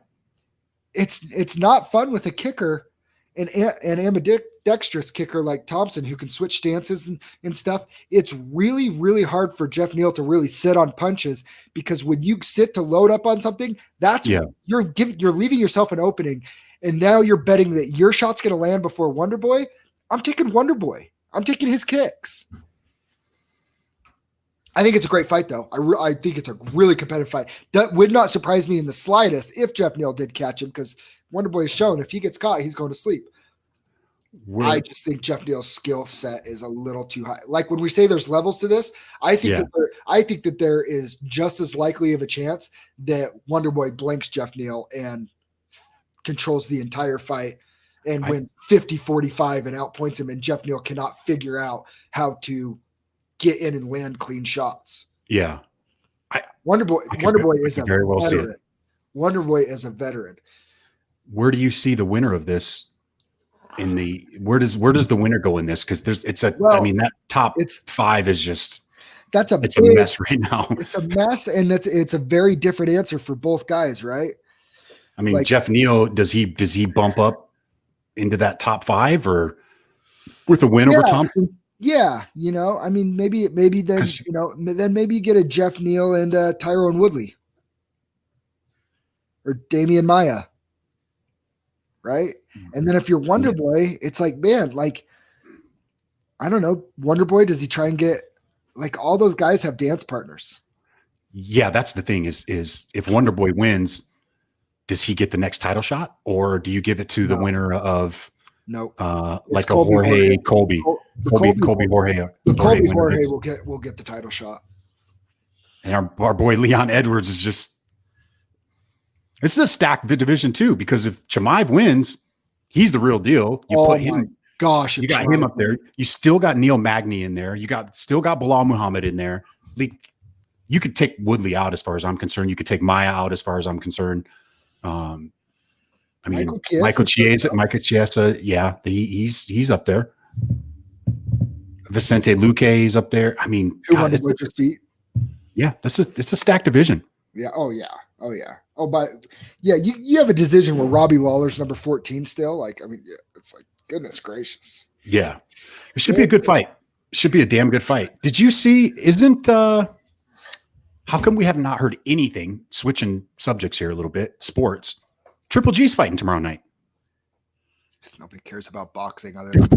It's not fun with a kicker and ambidextrous kicker like Thompson who can switch stances and stuff. It's really, really hard for Jeff Neal to really sit on punches because when you sit to load up on something, you're leaving yourself an opening. And now you're betting that your shot's going to land before Wonderboy. I'm taking Wonderboy. I'm taking his kicks. I think it's a great fight, though. I think it's a really competitive fight. That would not surprise me in the slightest if Jeff Neal did catch him because Wonderboy has shown if he gets caught, he's going to sleep. I just think Jeff Neal's skill set is a little too high. Like when we say there's levels to this, I think that there is just as likely of a chance that Wonderboy blanks Jeff Neal and controls the entire fight and wins 50-45 and outpoints him, and Jeff Neal cannot figure out how to get in and land clean shots. Yeah. Wonderboy is a very well veteran. Wonderboy is a veteran. Where do you see the winner of this where does the winner go in this? Because that top 5 is just it's a mess right now. It's a mess, and it's a very different answer for both guys, right? I mean, like, Jeff Neal, does he bump up into that top 5 or with a win over Thompson? Yeah, I mean, maybe then then maybe you get a Jeff Neal and Tyrone Woodley or Damian Maia, right? And then if you're Wonderboy, it's like, man, like I don't know, Wonderboy, does he try and get like all those guys have dance partners? Yeah, that's the thing is if Wonderboy wins, does he get the next title shot, or do you give it to the winner of like a Colby Jorge will get the title shot. And our boy Leon Edwards is just this is a stacked division too, because if Chimaev wins, he's the real deal. You put him, you got him up there. You still got Neil Magny in there. You still got Bilal Muhammad in there. You could take Woodley out as far as I'm concerned. You could take Maya out as far as I'm concerned. I mean, Michael Chiesa, yeah, he's up there. Vicente Luque is up there. I mean, it's a stacked division. Yeah. Oh yeah. Oh, but yeah, you have a decision where Robbie Lawler's number 14 still. Like, I mean, it's like goodness gracious. Yeah, it should be a good fight. It should be a damn good fight. Did you see? How come we have not heard anything? Switching subjects here a little bit. Sports. Triple G's fighting tomorrow night. Just nobody cares about boxing other than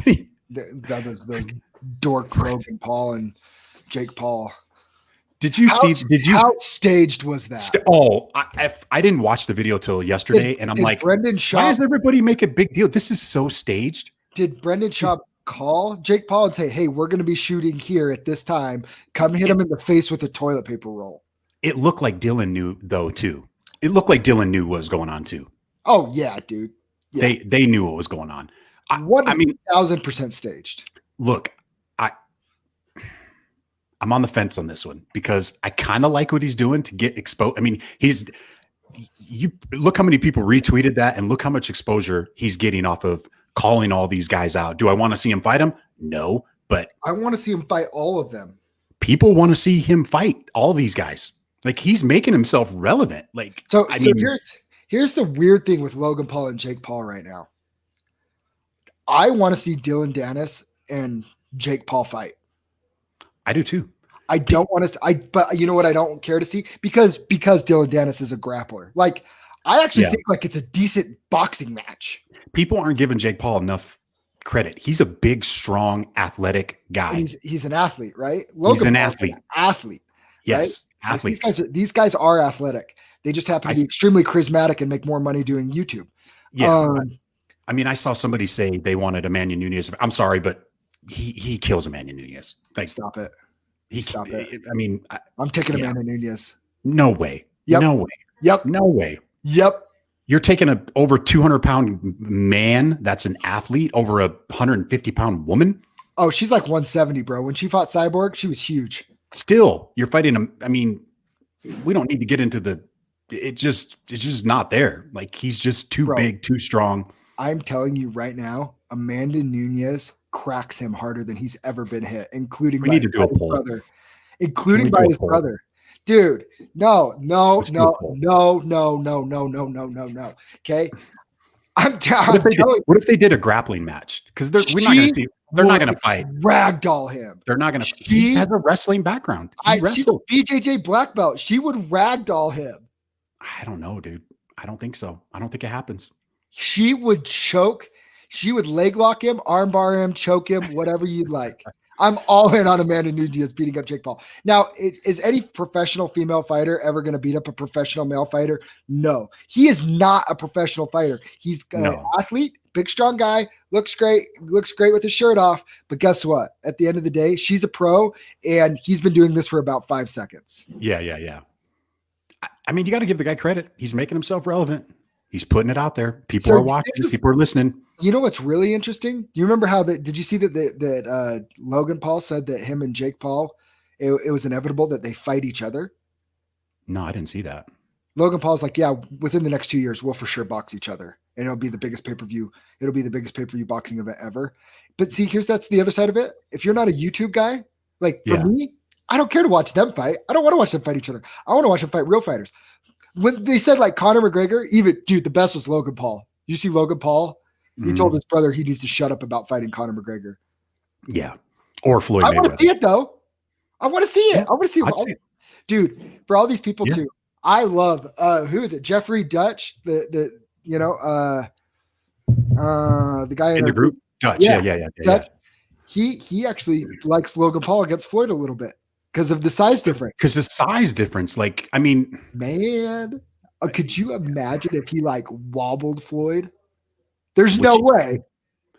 the dork Logan Paul and Jake Paul. How staged was that? I didn't watch the video till yesterday, and I'm like, Brendan Schaub, why does everybody make a big deal? This is so staged. Did Brendan Schaub call Jake Paul and say, hey, we're going to be shooting here at this time. Come hit him in the face with a toilet paper roll. It looked like Dylan knew, though, too. It looked like Dylan knew what was going on, too. Oh, yeah, dude. Yeah. They knew what was going on. 1,000% staged. Look, I'm on the fence on this one because I kind of like what he's doing to get exposed. I mean, you look how many people retweeted that and look how much exposure he's getting off of calling all these guys out. Do I want to see him fight him? No, but I want to see him fight all of them. People want to see him fight all these guys. Like he's making himself relevant. Like, so here's the weird thing with Logan Paul and Jake Paul right now. I want to see Dylan Dennis and Jake Paul fight. I do too. I don't want to. But you know what? I don't care to see because Dylan Dennis is a grappler. Like I actually think like it's a decent boxing match. People aren't giving Jake Paul enough credit. He's a big, strong, athletic guy. He's an athlete, right? He's an athlete. Athlete. Yes, right? athletes. Like these guys are athletic. They just happen to be extremely charismatic and make more money doing YouTube. Yeah. I mean, I saw somebody say they wanted Emmanuel Nunez. I'm sorry, but he kills Emmanuel Nunez. Like, stop it. Stop it. I mean, I'm taking Emmanuel Nunez. No way. Yep. No way. Yep. No way. Yep. You're taking a over 200-pound man that's an athlete over a 150-pound woman. Oh, she's like 170, bro. When she fought Cyborg, she was huge. Still, you're fighting him. I mean, we don't need to get into it's just not there. Like he's just too big, too strong. I'm telling you right now, Amanda Nunez cracks him harder than he's ever been hit, including by his brother. Including by his brother. Dude, no. Okay. What if they did a grappling match? Because they're not gonna fight. Ragdoll him. They're not gonna. He has a wrestling background. She's a BJJ black belt. She would ragdoll him. I don't know, dude. I don't think so. I don't think it happens. She would choke. She would leg lock him, arm bar him, choke him, whatever you'd like. I'm all in on Amanda Nunez beating up Jake Paul. Now, is any professional female fighter ever going to beat up a professional male fighter? No. He is not a professional fighter. He's an athlete, big, strong guy, looks great with his shirt off. But guess what? At the end of the day, she's a pro, and he's been doing this for about 5 seconds. Yeah. I mean, you got to give the guy credit. He's making himself relevant. He's putting it out there. People are watching. People are listening. You know what's really interesting? Do you remember how did you see that Logan Paul said that him and Jake Paul, it was inevitable that they fight each other? No, I didn't see that. Logan Paul's like, yeah, within the next 2 years, we'll for sure box each other. And it'll be the biggest pay-per-view. It'll be the biggest pay-per-view boxing event ever. But see, that's the other side of it. If you're not a YouTube guy, like for me, I don't care to watch them fight. I don't want to watch them fight each other. I want to watch them fight real fighters. When they said like Conor McGregor, the best was Logan Paul. You see Logan Paul? He told his brother he needs to shut up about fighting Conor McGregor. Yeah. Or Floyd Mayweather. I want to see it though. I want to see it. I want to see it. Dude, for all these people too. I love who is it? Jeffrey Dutch, the guy in the group. Dutch. Yeah. Dutch. He actually likes Logan Paul against Floyd a little bit because of the size difference. Because the size difference, like, I mean, man, could you imagine if he like wobbled Floyd? There's no way.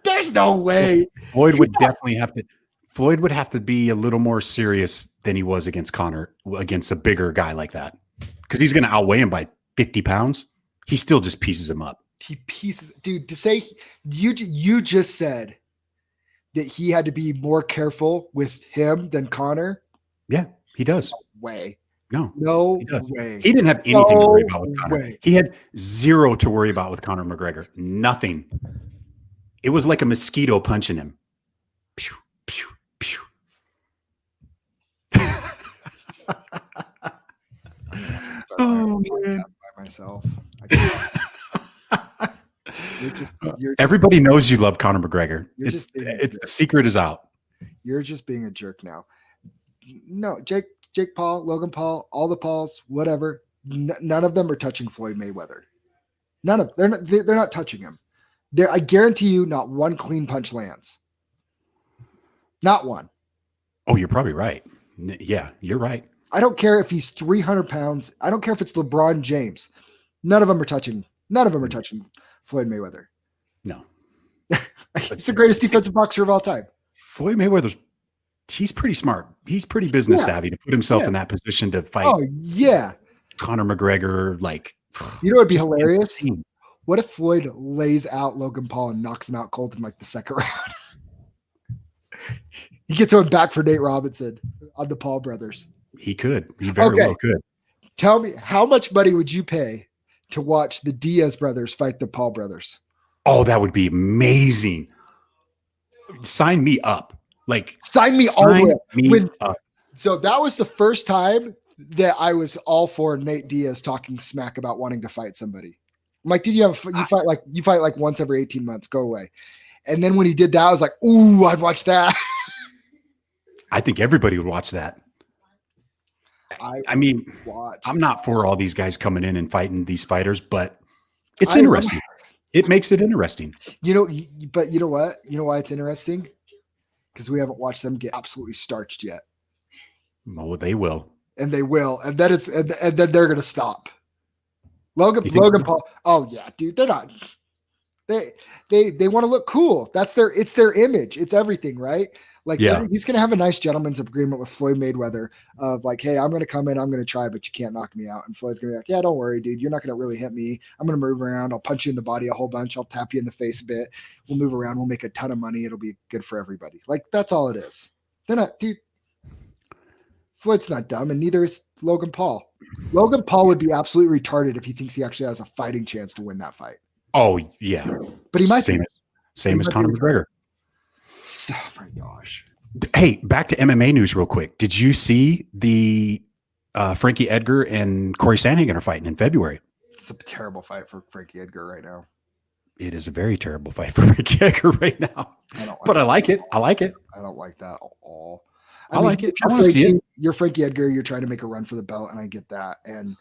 There's no way. Floyd would definitely have to. Floyd would have to be a little more serious than he was against Conor, against a bigger guy like that, because he's going to outweigh him by 50 pounds. He still just pieces him up. Dude. To say you just said that he had to be more careful with him than Conor. Yeah, he does. No way. No way. He didn't have anything to worry about with Conor. He had zero to worry about with Conor McGregor. Nothing. It was like a mosquito punching him. Pew, pew, pew. Oh man! By myself. Everybody knows you love Conor McGregor. It's the secret is out. You're just being a jerk now. No, Jake Paul, Logan Paul, all the Pauls, whatever. None of them are touching Floyd Mayweather. They're not touching him. I guarantee you, not one clean punch lands. Not one. Oh, you're probably right. Yeah, you're right. I don't care if he's 300 pounds. I don't care if it's LeBron James. None of them are touching Floyd Mayweather. No. He's the greatest defensive boxer of all time. Floyd Mayweather, he's pretty smart. He's pretty business savvy to put himself in that position to fight. Oh, yeah. Conor McGregor, like. You know what would be hilarious? Insane. What if Floyd lays out Logan Paul and knocks him out cold in like the second round? He gets one back for Nate Robinson on the Paul brothers. He could. He very well could. Tell me, how much money would you pay to watch the Diaz brothers fight the Paul brothers? Oh, that would be amazing. Sign me up. Like, sign me all the way up. So that was the first time that I was all for Nate Diaz talking smack about wanting to fight somebody. I'm like, dude, you fight like once every 18 months. Go away. And then when he did that, I was like, ooh, I'd watch that. I think everybody would watch that. I mean, I'm not for all these guys coming in and fighting these fighters, but it's interesting. It makes it interesting. But you know what? You know why it's interesting? Because we haven't watched them get absolutely starched yet. Oh, they will. And they will. And then and then they're gonna stop. Logan Paul. Oh yeah, dude. They're not. They want to look cool. It's their image. It's everything, right? Like, he's going to have a nice gentleman's agreement with Floyd Mayweather of like, hey, I'm going to come in, I'm going to try, but you can't knock me out. And Floyd's going to be like, yeah, don't worry, dude. You're not going to really hit me. I'm going to move around. I'll punch you in the body a whole bunch. I'll tap you in the face a bit. We'll move around. We'll make a ton of money. It'll be good for everybody. Like, that's all it is. They're not, dude. Floyd's not dumb, and neither is Logan Paul. Logan Paul would be absolutely retarded if he thinks he actually has a fighting chance to win that fight. Oh, yeah. But he might same as Conor McGregor. Oh my gosh. Hey, back to MMA news real quick. Did you see the Frankie Edgar and Corey Sandhagen are fighting in February? It's a terrible fight for Frankie Edgar right now. It is a very terrible fight for Frankie Edgar right now. I like it. I like it. I don't like that at all. I like it. I want to see it. You're Frankie Edgar. You're trying to make a run for the belt, and I get that. And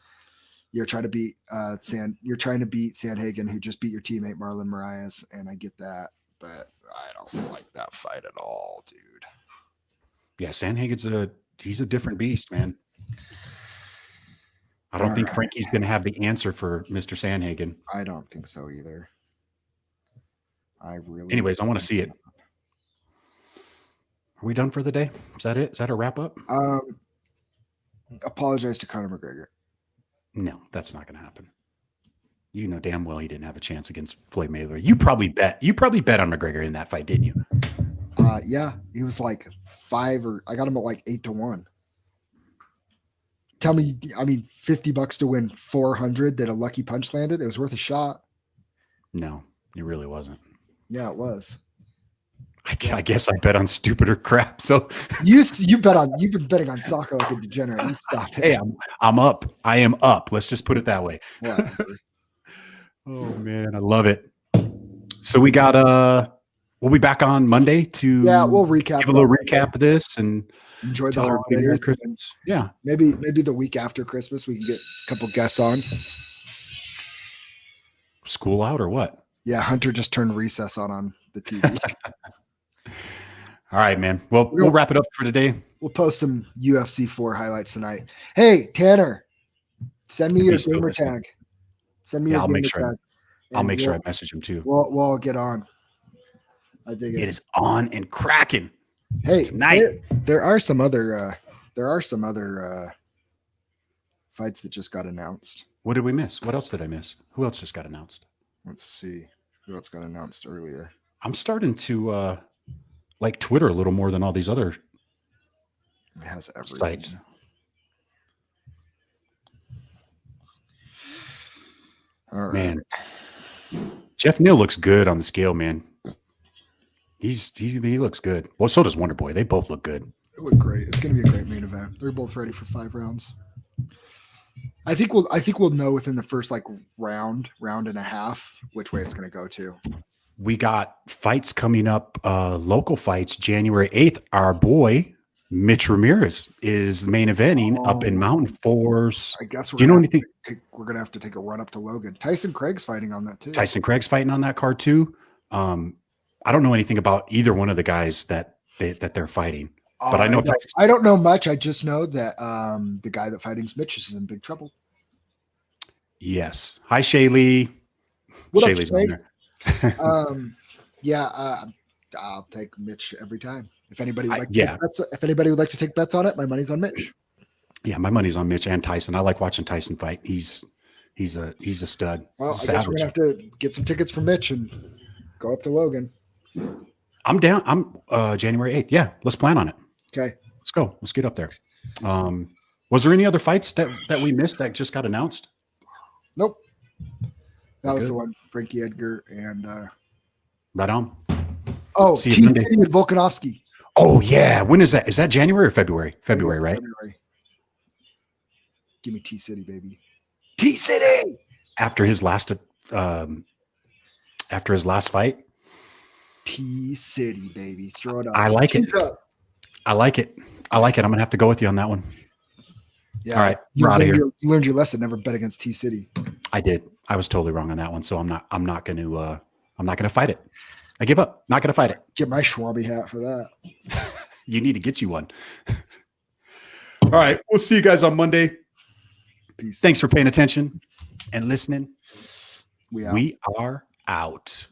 you're trying to beat Sandhagen, who just beat your teammate Marlon Moraes, and I get that. But I don't like that fight at all, dude. Yeah, Sandhagen's he's a different beast, man. I don't think Frankie's going to have the answer for Mr. Sandhagen. I don't think so either. Anyways, I want to see it. Are we done for the day? Is that it? Is that a wrap up? Apologize to Conor McGregor. No, that's not going to happen. You know damn well he didn't have a chance against Floyd Mayweather. You probably bet on McGregor in that fight, didn't you? Yeah, he was like I got him at like 8-1. Tell me, I mean, $50 to win 400 that a lucky punch landed. It was worth a shot. No, it really wasn't. Yeah, it was. I guess I bet on stupider crap. So you've been betting on soccer like a degenerate. You stop it. Hey, I'm up. I am up. Let's just put it that way. Oh man, I love it. So we got we'll be back on Monday to we'll give a little recap of this and enjoy the holidays. Merry Christmas. Yeah. Maybe the week after Christmas we can get a couple guests on. School out or what? Yeah, Hunter just turned recess on the TV. All right, man. Well, we'll wrap it up for today. We'll post some UFC 4 highlights tonight. Hey, Tanner, send me your gamer tag. Send me your gamer tag. I'll make sure I message him too. We'll get on. I think it is on and cracking. Hey, tonight there are some other fights that just got announced. What did we miss? What else did I miss? Who else just got announced? Let's see who else got announced earlier. I'm starting to like Twitter a little more than all these other sites. All right. Man, Jeff Neal looks good on the scale, man. He looks good. Well, so does Wonderboy. They both look good. They look great. It's going to be a great main event. They're both ready for 5 rounds. I think we'll know within the first round and a half which way it's going to go to. We got fights coming up, local fights, January 8th. Our boy Mitch Ramirez is main eventing up in Mountain Forest. I guess do you know anything? We're going to have to take a run up to Logan. Tyson Craig's fighting on that too. Tyson Craig's fighting on that card too. I don't know anything about either one of the guys that they're fighting, but I know I don't know much. I just know that the guy that fighting's Mitch is in big trouble. Yes. Hi, Shaylee. Shaylee's on there. I'll take Mitch every time. If anybody would like to take bets on it, my money's on Mitch. Yeah, my money's on Mitch and Tyson. I like watching Tyson fight. He's a stud. Well, I guess we're gonna have to get some tickets for Mitch and go up to Logan. I'm down. I'm January 8th. Yeah, let's plan on it. Okay. Let's go. Let's get up there. Was there any other fights that we missed that just got announced? Nope. That was Good. the one. Frankie Edgar and Right on. See you T Monday. City and Volkanovski. Oh yeah. When is that? Is that January or February? February, right? February. Give me T City, baby. T City. After his last fight. T City, baby. Throw it up. I like it. Tease up. I like it. I'm gonna have to go with you on that one. Yeah. All right, You we're out of learned here. you learned your lesson. Never bet against T City. I did. I was totally wrong on that one. So I'm not gonna fight it. I give up. Not gonna fight it. Get my Schwabi hat for that. You need to get you one. All right. We'll see you guys on Monday. Peace. Thanks for paying attention and listening. We out. We are out.